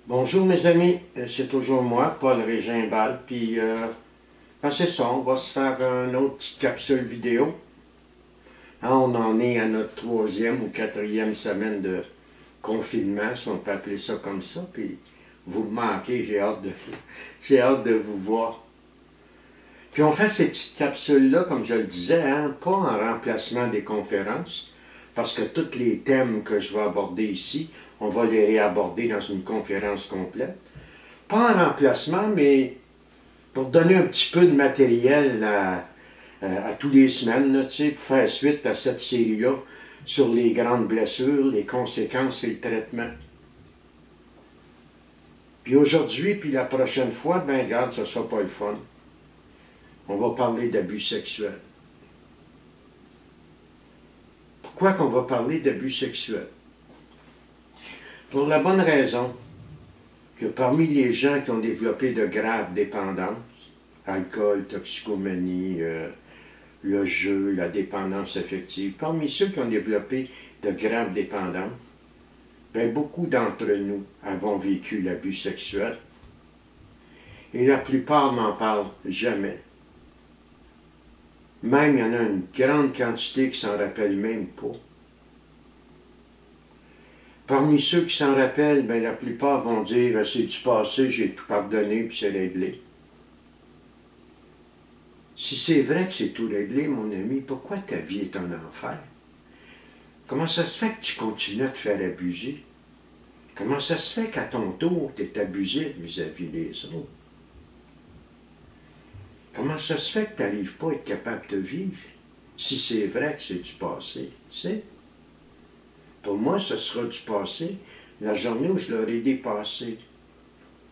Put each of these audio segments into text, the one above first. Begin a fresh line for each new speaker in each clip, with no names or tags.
Bonjour mes amis, c'est toujours moi, Paul Régimbal, puis c'est ça, on va se faire une autre petite capsule vidéo. Hein, on en est à notre 3e ou 4e semaine de confinement, si on peut appeler ça comme ça, puis vous me manquez, j'ai hâte de vous voir. Puis on fait ces petites capsules-là, comme je le disais, hein, pas en remplacement des conférences, parce que tous les thèmes que je vais aborder ici, on va les réaborder dans une conférence complète. Pas en remplacement, mais pour donner un petit peu de matériel à tous les semaines, là, pour faire suite à cette série-là sur les grandes blessures, les conséquences et le traitement. Puis aujourd'hui, puis la prochaine fois, ben regarde, ça ne sera pas le fun. On va parler d'abus sexuels. Pourquoi qu'on va parler d'abus sexuels? Pour la bonne raison que parmi les gens qui ont développé de graves dépendances, alcool, toxicomanie, le jeu, la dépendance affective, parmi ceux qui ont développé de graves dépendances, ben beaucoup d'entre nous avons vécu l'abus sexuel. Et la plupart n'en parlent jamais. Même, il y en a une grande quantité qui s'en rappellent même pas. Parmi ceux qui s'en rappellent, ben, la plupart vont dire « c'est du passé, j'ai tout pardonné, puis c'est réglé ». Si c'est vrai que c'est tout réglé, mon ami, pourquoi ta vie est un enfer? Comment ça se fait que tu continues à te faire abuser? Comment ça se fait qu'à ton tour, tu es abusé vis-à-vis des autres? Comment ça se fait que tu n'arrives pas à être capable de vivre si c'est vrai que c'est du passé, tu sais? Pour moi, ce sera du passé la journée où je l'aurai dépassé,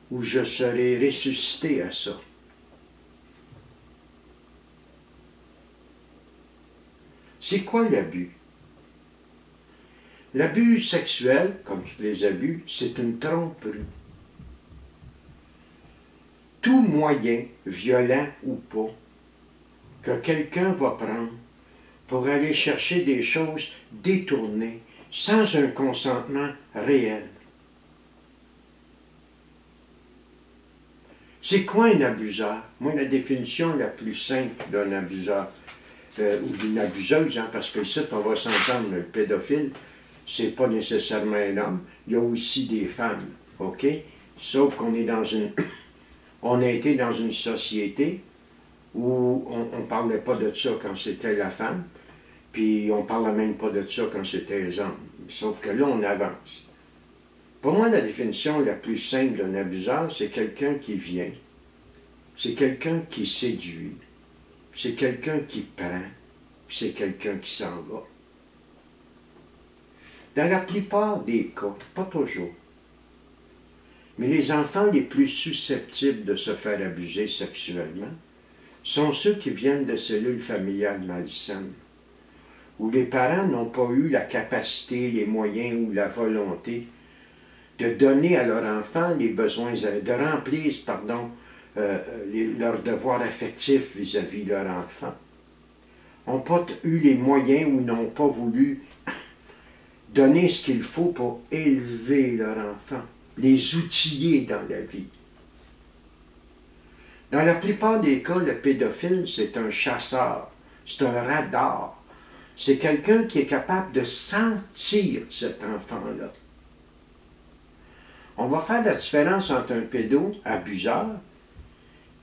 où je serai ressuscité à ça. C'est quoi l'abus? L'abus sexuel, comme tous les abus, c'est une tromperie. Tout moyen, violent ou pas, que quelqu'un va prendre pour aller chercher des choses détournées, sans un consentement réel. C'est quoi un abuseur? Moi, la définition la plus simple d'un abuseur, ou d'une abuseuse, hein, parce que ici, on va s'entendre, le pédophile, c'est pas nécessairement un homme, il y a aussi des femmes, OK? Sauf qu'on est dans une... on a été dans une société où on ne parlait pas de ça quand c'était la femme, puis on ne parlait même pas de ça quand c'était les hommes. Sauf que là, on avance. Pour moi, la définition la plus simple d'un abuseur, c'est quelqu'un qui vient, c'est quelqu'un qui séduit, c'est quelqu'un qui prend, c'est quelqu'un qui s'en va. Dans la plupart des cas, pas toujours, mais les enfants les plus susceptibles de se faire abuser sexuellement sont ceux qui viennent de cellules familiales malsaines, où les parents n'ont pas eu la capacité, les moyens ou la volonté de donner à leur enfant les besoins, de remplir, leurs devoirs affectifs vis-à-vis de leur enfant. N'ont pas eu les moyens ou n'ont pas voulu donner ce qu'il faut pour élever leur enfant, les outiller dans la vie. Dans la plupart des cas, le pédophile, c'est un chasseur, c'est un radar. C'est quelqu'un qui est capable de sentir cet enfant-là. On va faire la différence entre un pédo-abuseur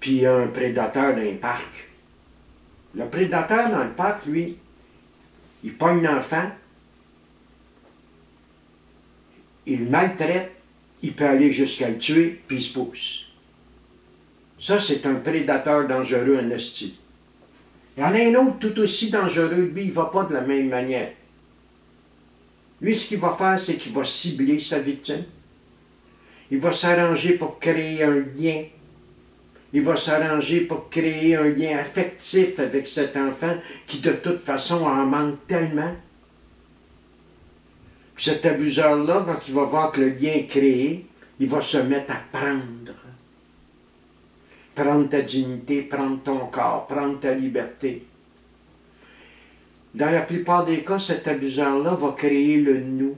puis un prédateur d'un parc. Le prédateur dans le parc, lui, il pogne l'enfant, il le maltraite, il peut aller jusqu'à le tuer, puis il se pousse. Ça, c'est un prédateur dangereux en esti. Il y en a un autre tout aussi dangereux, lui, il ne va pas de la même manière. Lui, ce qu'il va faire, c'est qu'il va cibler sa victime. Il va s'arranger pour créer un lien. Il va s'arranger pour créer un lien affectif avec cet enfant qui, de toute façon, en manque tellement. Puis cet abuseur-là, quand il va voir que le lien est créé, il va se mettre à prendre. Prendre ta dignité, prendre ton corps, prendre ta liberté. Dans la plupart des cas, cet abuseur-là va créer le nous.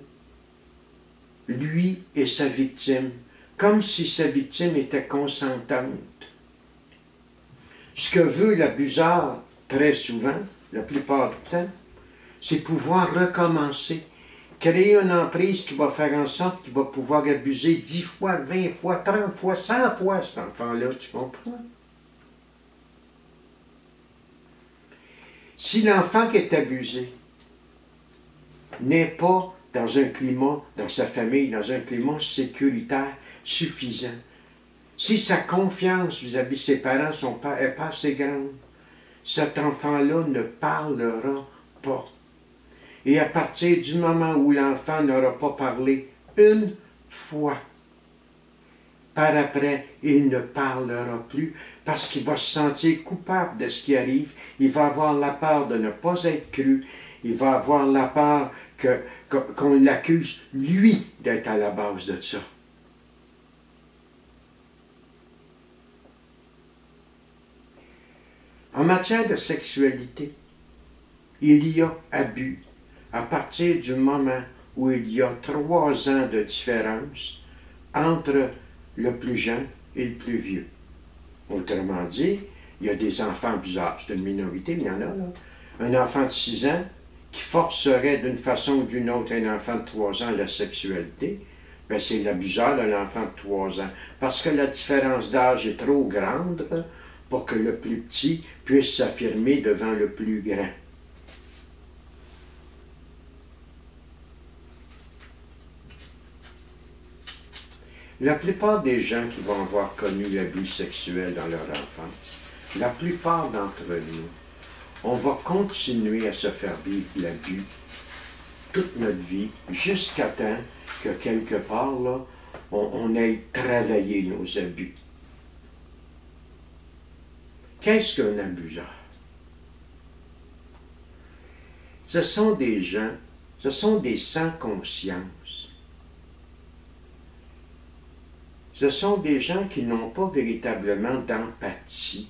Lui et sa victime comme si sa victime était consentante. Ce que veut l'abuseur, très souvent, la plupart du temps, c'est pouvoir recommencer, créer une emprise qui va faire en sorte qu'il va pouvoir abuser 10 fois, 20 fois, 30 fois, 100 fois cet enfant-là, tu comprends? Si l'enfant qui est abusé n'est pas dans un climat, dans sa famille, dans un climat sécuritaire suffisant, si sa confiance vis-à-vis de ses parents n'est pas assez grande, cet enfant-là ne parlera pas. Et à partir du moment où l'enfant n'aura pas parlé une fois, par après, il ne parlera plus parce qu'il va se sentir coupable de ce qui arrive. Il va avoir la peur de ne pas être cru. Il va avoir la peur qu'on l'accuse, lui, d'être à la base de ça. En matière de sexualité, il y a abus à partir du moment où il y a 3 ans de différence entre le plus jeune et le plus vieux. Autrement dit, il y a des enfants abuseurs, c'est une minorité, il y en a là. Un enfant de 6 ans qui forcerait d'une façon ou d'une autre un enfant de 3 ans à la sexualité, bien c'est l'abuseur de l'enfant de 3 ans. Parce que la différence d'âge est trop grande pour que le plus petit puisse s'affirmer devant le plus grand. La plupart des gens qui vont avoir connu l'abus sexuel dans leur enfance, la plupart d'entre nous, on va continuer à se faire vivre l'abus toute notre vie, jusqu'à temps que quelque part, là, on ait travaillé nos abus. Qu'est-ce qu'un abuseur? Ce sont des gens, ce sont des sans conscience. Ce sont des gens qui n'ont pas véritablement d'empathie.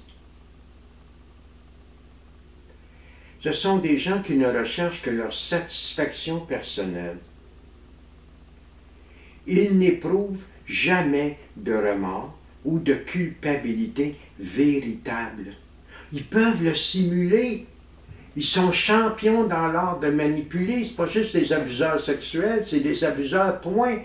Ce sont des gens qui ne recherchent que leur satisfaction personnelle. Ils n'éprouvent jamais de remords ou de culpabilité véritable. Ils peuvent le simuler. Ils sont champions dans l'art de manipuler. Ce n'est pas juste des abuseurs sexuels, c'est des abuseurs, point.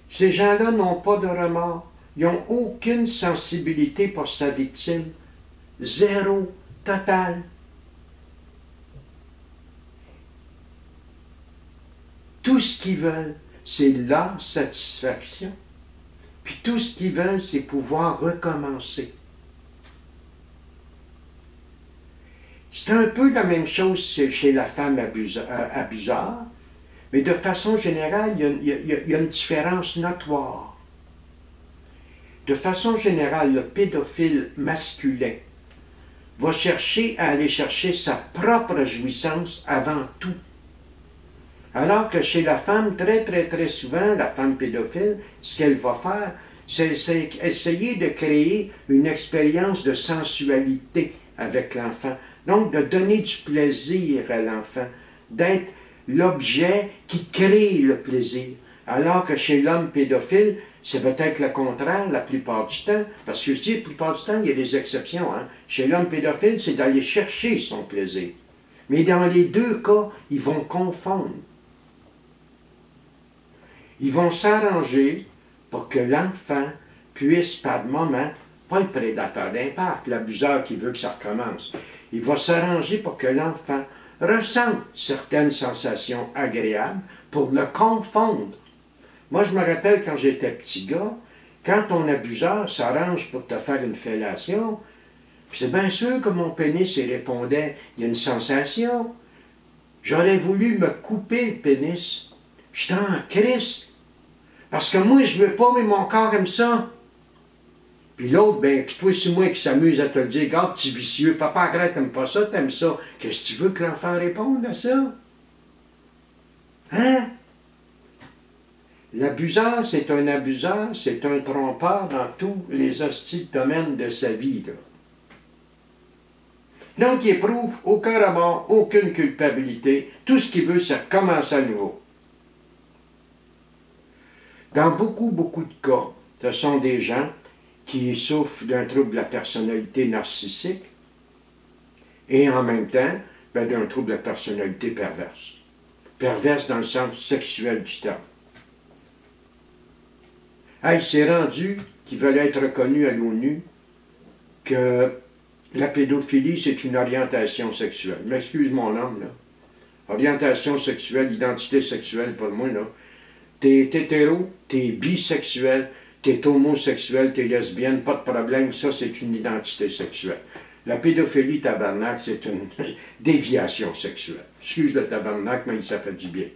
Ces gens-là n'ont pas de remords. Ils n'ont aucune sensibilité pour sa victime. Zéro, total. Tout ce qu'ils veulent, c'est leur satisfaction. Puis tout ce qu'ils veulent, c'est pouvoir recommencer. C'est un peu la même chose chez la femme abuseur, mais de façon générale, il y a une différence notoire. De façon générale, le pédophile masculin va chercher à aller chercher sa propre jouissance avant tout. Alors que chez la femme, très souvent, la femme pédophile, ce qu'elle va faire, c'est essayer de créer une expérience de sensualité avec l'enfant. Donc, de donner du plaisir à l'enfant, d'être l'objet qui crée le plaisir. Alors que chez l'homme pédophile, c'est peut-être le contraire la plupart du temps, parce que je dis la plupart du temps, il y a des exceptions. Hein. Chez l'homme pédophile, c'est d'aller chercher son plaisir. Mais dans les deux cas, ils vont confondre. Ils vont s'arranger pour que l'enfant puisse, par moment, pas le prédateur d'impact, l'abuseur qui veut que ça recommence, il va s'arranger pour que l'enfant ressente certaines sensations agréables pour le confondre. Moi, je me rappelle quand j'étais petit gars, quand ton abuseur s'arrange pour te faire une fellation, c'est bien sûr que mon pénis y répondait, il y a une sensation. J'aurais voulu me couper le pénis. J'étais en crise. Parce que moi, je veux pas, mais mon corps aime ça. Puis l'autre, ben, puis toi, c'est moi qui s'amuse à te le dire, regarde, petit vicieux, papa, arrête, t'aimes pas ça, t'aimes ça. Qu'est-ce que tu veux que l'enfant réponde à ça? Hein? L'abuseur, c'est un abuseur, c'est un trompeur dans tous les hostiles domaines de sa vie, là. Donc, il éprouve aucun remords, aucune culpabilité. Tout ce qu'il veut, c'est recommencer à nouveau. Dans beaucoup, beaucoup de cas, ce sont des gens qui souffrent d'un trouble de la personnalité narcissique et en même temps d'un trouble de la personnalité perverse. Perverse dans le sens sexuel du terme. Hey, c'est rendu qu'ils veulent être reconnus à l'ONU que la pédophilie, c'est une orientation sexuelle. M'excuse mon homme, là. Orientation sexuelle, identité sexuelle, pour moi, là. T'es hétéro, t'es bisexuel, t'es homosexuel, t'es lesbienne, pas de problème, ça c'est une identité sexuelle. La pédophilie, tabarnak, c'est une déviation sexuelle. Excuse le tabarnak, mais ça fait du bien.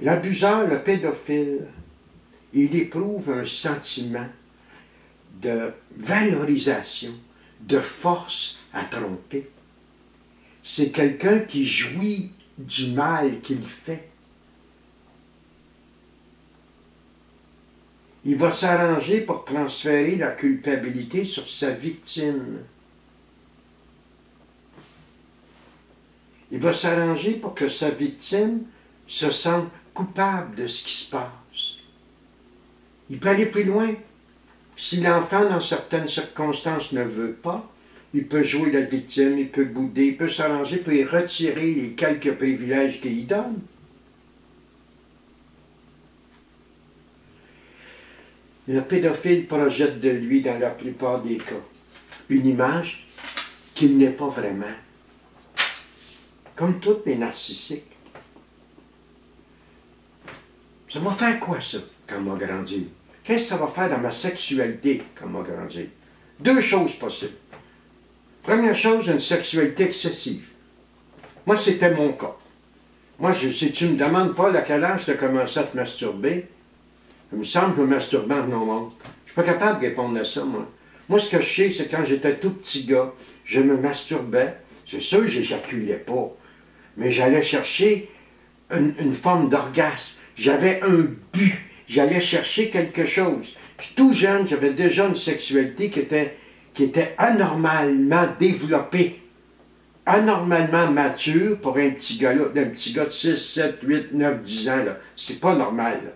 L'abuseur, le pédophile, il éprouve un sentiment de valorisation, de force à tromper. C'est quelqu'un qui jouit du mal qu'il fait. Il va s'arranger pour transférer la culpabilité sur sa victime. Il va s'arranger pour que sa victime se sente coupable de ce qui se passe. Il peut aller plus loin. Si l'enfant, dans certaines circonstances, ne veut pas, il peut jouer la victime, il peut bouder, il peut s'arranger pour y retirer les quelques privilèges qu'il donne. Le pédophile projette de lui, dans la plupart des cas, une image qu'il n'est pas vraiment. Comme tous les narcissiques. Ça va faire quoi, ça, quand m'a grandi? Qu'est-ce que ça va faire dans ma sexualité, quand m'a grandi? Deux choses possibles. Première chose, une sexualité excessive. Moi, c'était mon cas. Moi, si tu me demandes, Paul, à quel âge tu as commencé à te masturber, il me semble que je me masturbais en non. Je ne suis pas capable de répondre à ça, moi. Moi, ce que je sais, c'est quand j'étais tout petit gars, je me masturbais. C'est sûr que j'éjaculais pas. Mais j'allais chercher une forme d'orgasme. J'avais un but. J'allais chercher quelque chose. Tout jeune, j'avais déjà une sexualité qui était anormalement développée. Anormalement mature pour un petit gars de 6, 7, 8, 9, 10 ans. C'est pas normal. Là.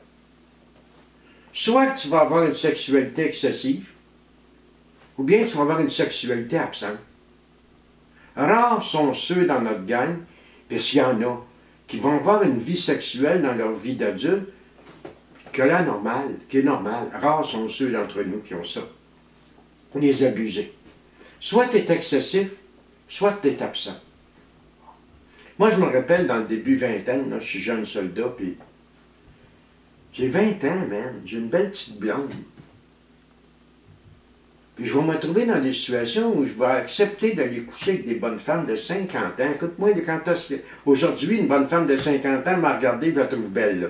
Soit que tu vas avoir une sexualité excessive, ou bien tu vas avoir une sexualité absente. Rares sont ceux dans notre gang, puisqu'il y en a, qui vont avoir une vie sexuelle dans leur vie d'adulte, qui est normale. Rares sont ceux d'entre nous qui ont ça. Les abusés. Soit tu es excessif, soit tu es absent. Moi, je me rappelle dans le début vingtaine, là, je suis jeune soldat, puis j'ai 20 ans, man. J'ai une belle petite blonde. Puis je vais me trouver dans des situations où je vais accepter d'aller coucher avec des bonnes femmes de 50 ans. Écoute-moi, aujourd'hui, une bonne femme de 50 ans m'a regardé et je la trouve belle, là.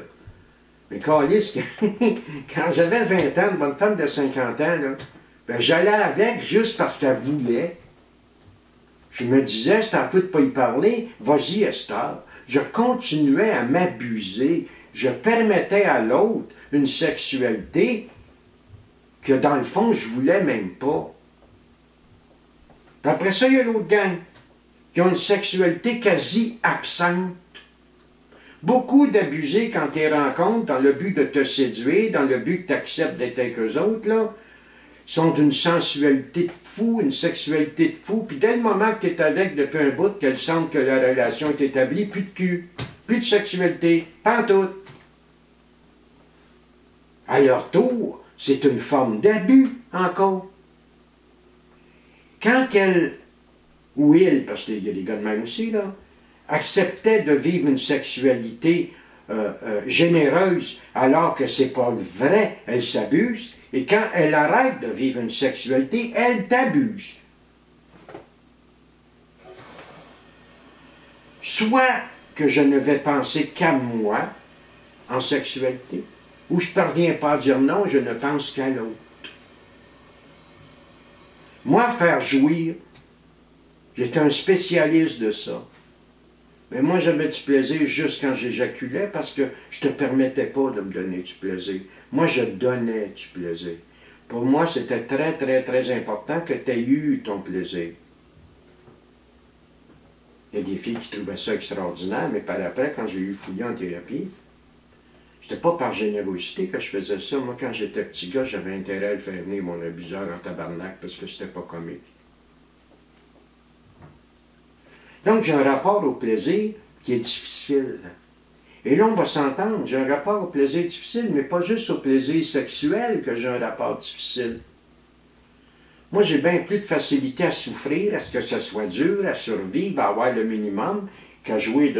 Mais câlisse, quand j'avais 20 ans, une bonne femme de 50 ans, là, ben, j'allais avec juste parce qu'elle voulait. Je me disais, c'est un peu de ne pas y parler, vas-y, Esther. Je continuais à m'abuser. Je permettais à l'autre une sexualité que, dans le fond, je voulais même pas. Puis après ça, il y a l'autre gang qui ont une sexualité quasi absente. Beaucoup d'abusés, quand tu les rencontres, dans le but de te séduire, dans le but que tu acceptes d'être avec eux autres, là, sont d'une sensualité de fou, une sexualité de fou, puis dès le moment que tu es avec depuis un bout, qu'elles sentent que la relation est établie, plus de cul, plus de sexualité, pas en tout. À leur tour, c'est une forme d'abus, encore. Quand elle, ou il, parce qu'il y a des gars de même aussi, là, acceptait de vivre une sexualité généreuse, alors que c'est pas vrai, elle s'abuse, et quand elle arrête de vivre une sexualité, elle t'abuse. Soit que je ne vais penser qu'à moi en sexualité, ou je ne parviens pas à dire non, je ne pense qu'à l'autre. Moi, faire jouir, j'étais un spécialiste de ça. Mais moi, j'avais du plaisir juste quand j'éjaculais parce que je ne te permettais pas de me donner du plaisir. Moi, je donnais du plaisir. Pour moi, c'était très, très, très important que tu aies eu ton plaisir. Il y a des filles qui trouvaient ça extraordinaire, mais par après, quand j'ai eu fouillé en thérapie, C'était pas par générosité que je faisais ça. Moi, quand j'étais petit gars, j'avais intérêt à le faire venir mon abuseur en tabarnak parce que c'était pas comique. Donc, j'ai un rapport au plaisir qui est difficile. Et là, on va s'entendre, j'ai un rapport au plaisir difficile, mais pas juste au plaisir sexuel que j'ai un rapport difficile. Moi, j'ai bien plus de facilité à souffrir, à ce que ce soit dur, à survivre, à avoir le minimum, qu'à jouer,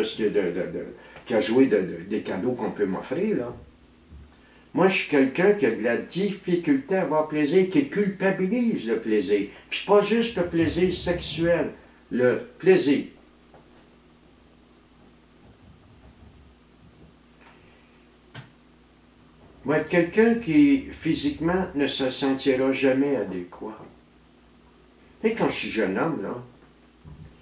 des cadeaux qu'on peut m'offrir, là. Moi, je suis quelqu'un qui a de la difficulté à avoir plaisir, qui culpabilise le plaisir. Puis pas juste le plaisir sexuel, le plaisir. Moi, être quelqu'un qui, physiquement, ne se sentira jamais adéquat. Tu sais, quand je suis jeune homme, là,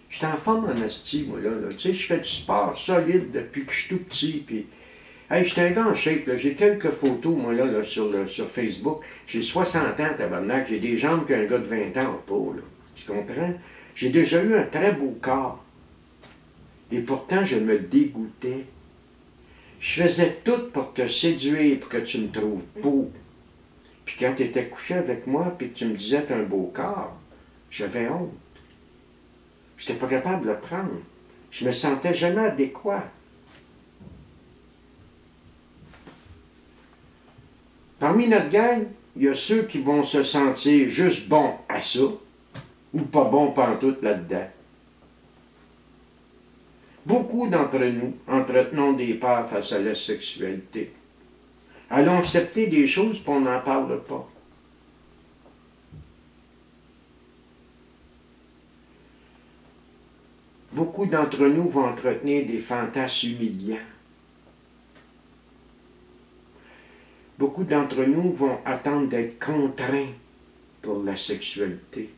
j'étais en forme en asti, moi, là. Tu sais, je fais du sport solide depuis que je suis tout petit, puis... Hey, j'étais un gars en shape, là. J'ai quelques photos, moi, là, sur Facebook. J'ai 60 ans, tabarnak. J'ai des jambes qu'un gars de 20 ans n'a pas, là. Tu comprends? J'ai déjà eu un très beau corps. Et pourtant, je me dégoûtais. Je faisais tout pour te séduire, pour que tu me trouves beau. Puis quand tu étais couché avec moi, puis que tu me disais t'as un beau corps, j'avais honte. Je n'étais pas capable de le prendre. Je me sentais jamais adéquat. Parmi notre gang, il y a ceux qui vont se sentir juste bons à ça, ou pas bons pantoute là-dedans. Beaucoup d'entre nous entretenons des peurs face à la sexualité. Allons accepter des choses qu'on n'en parle pas. Beaucoup d'entre nous vont entretenir des fantasmes humiliants. Beaucoup d'entre nous vont attendre d'être contraints pour la sexualité.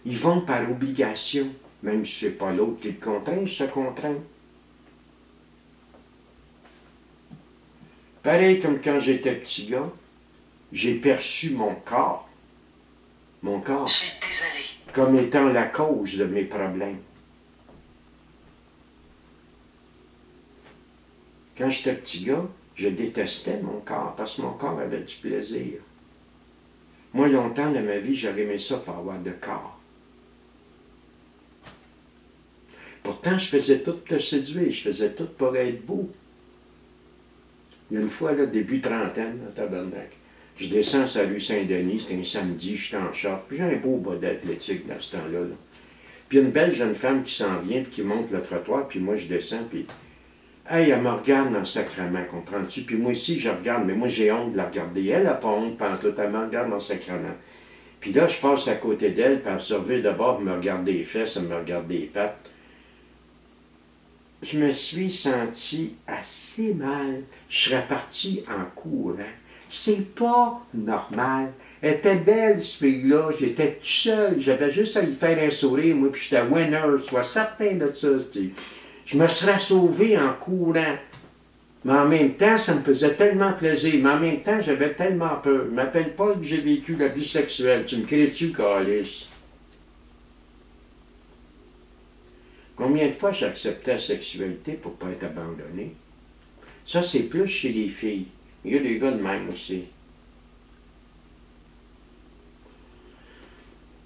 Ils vont par obligation, même si ce n'est pas l'autre qui le contraint, il se contraint. Pareil comme quand j'étais petit gars, j'ai perçu mon corps, comme étant la cause de mes problèmes. Quand j'étais petit gars, je détestais mon corps parce que mon corps avait du plaisir. Moi, longtemps dans ma vie, j'aurais aimé ça pour avoir de corps. Pourtant, je faisais tout pour te séduire, je faisais tout pour être beau. Il y a une fois, là, début trentaine, à tabarnak, je descends sur la rue Saint-Denis, c'était un samedi, j'étais en short, puis j'ai un beau bas d'athlétique dans ce temps-là. Là. Puis une belle jeune femme qui s'en vient, puis qui monte le trottoir, puis moi, je descends, puis... Hey, elle me regarde dans le sacrement, comprends-tu? Puis moi aussi, je regarde, mais moi, j'ai honte de la regarder. Elle n'a pas honte, pantoute, elle me regarde dans le sacrement. Puis là, je passe à côté d'elle, puis elle se revient d'abord, elle me regarde les fesses, elle me regarde les pattes. Je me suis senti assez mal. Je serais parti en courant. C'est pas normal. Elle était belle, ce fille-là. J'étais tout seul. J'avais juste à lui faire un sourire, moi, puis j'étais winner. Sois certain de ça, t'sais. Je me serais sauvé en courant. Mais en même temps, ça me faisait tellement plaisir. Mais en même temps, j'avais tellement peur. Ne m'appelle pas que j'ai vécu l'abus sexuel. Tu me crées-tu, câlisse? Combien de fois j'acceptais la sexualité pour ne pas être abandonné? Ça, c'est plus chez les filles. Il y a des gars de même aussi.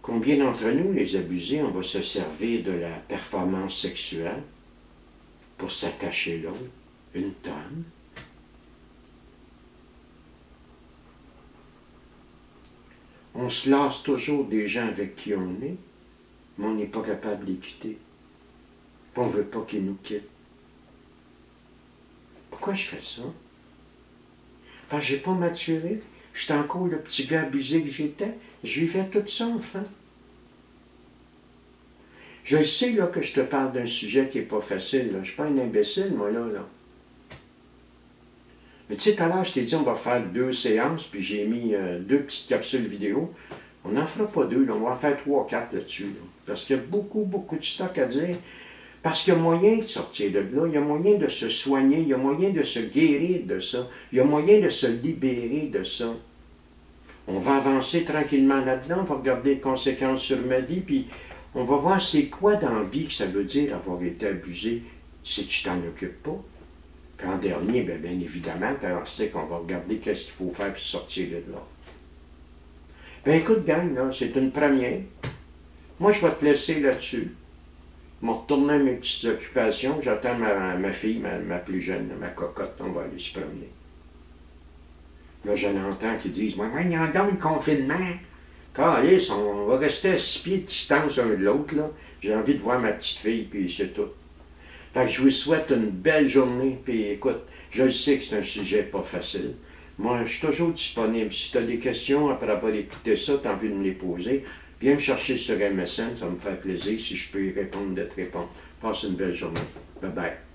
Combien d'entre nous, les abusés, on va se servir de la performance sexuelle pour s'attacher l'autre? Une tonne. On se lasse toujours des gens avec qui on est, mais on n'est pas capable de les quitter. On ne veut pas qu'ils nous quittent. Pourquoi je fais ça? Parce que je n'ai pas maturé. J'étais encore le petit gars abusé que j'étais. Je vivais tout ça, enfant. Je sais là, que je te parle d'un sujet qui n'est pas facile. Là. Je ne suis pas un imbécile, moi, là. Mais tu sais, tout à l'heure, je t'ai dit, on va faire 2 séances, puis j'ai mis 2 petites capsules vidéo. On n'en fera pas 2, là. On va en faire 3 ou 4 là-dessus. Là. Parce qu'il y a beaucoup, beaucoup de stock à dire. Parce qu'il y a moyen de sortir de là, il y a moyen de se soigner, il y a moyen de se guérir de ça, il y a moyen de se libérer de ça. On va avancer tranquillement là-dedans, on va regarder les conséquences sur ma vie, puis on va voir c'est quoi dans la vie que ça veut dire avoir été abusé si tu t'en occupes pas. Puis en dernier, bien évidemment, c'est qu'on va regarder qu'est-ce qu'il faut faire pour sortir de là. Ben écoute, gang, là, c'est une première. Moi, je vais te laisser là-dessus. Je vais retourner à mes petites occupations. J'attends ma fille, ma plus jeune, ma cocotte. On va aller se promener. Là, j'en entends qui disent, ouais, il y a donc le confinement. Calice, on va rester à 6 pieds de distance l'un de l'autre, là. J'ai envie de voir ma petite fille, puis c'est tout. Fait que je vous souhaite une belle journée, puis écoute, je sais que c'est un sujet pas facile. Moi, je suis toujours disponible. Si tu as des questions après avoir écouté ça, tu as envie de me les poser, viens me chercher sur MSN, ça me fait plaisir. Si je peux y répondre, de te répondre. Passe une belle journée. Bye bye.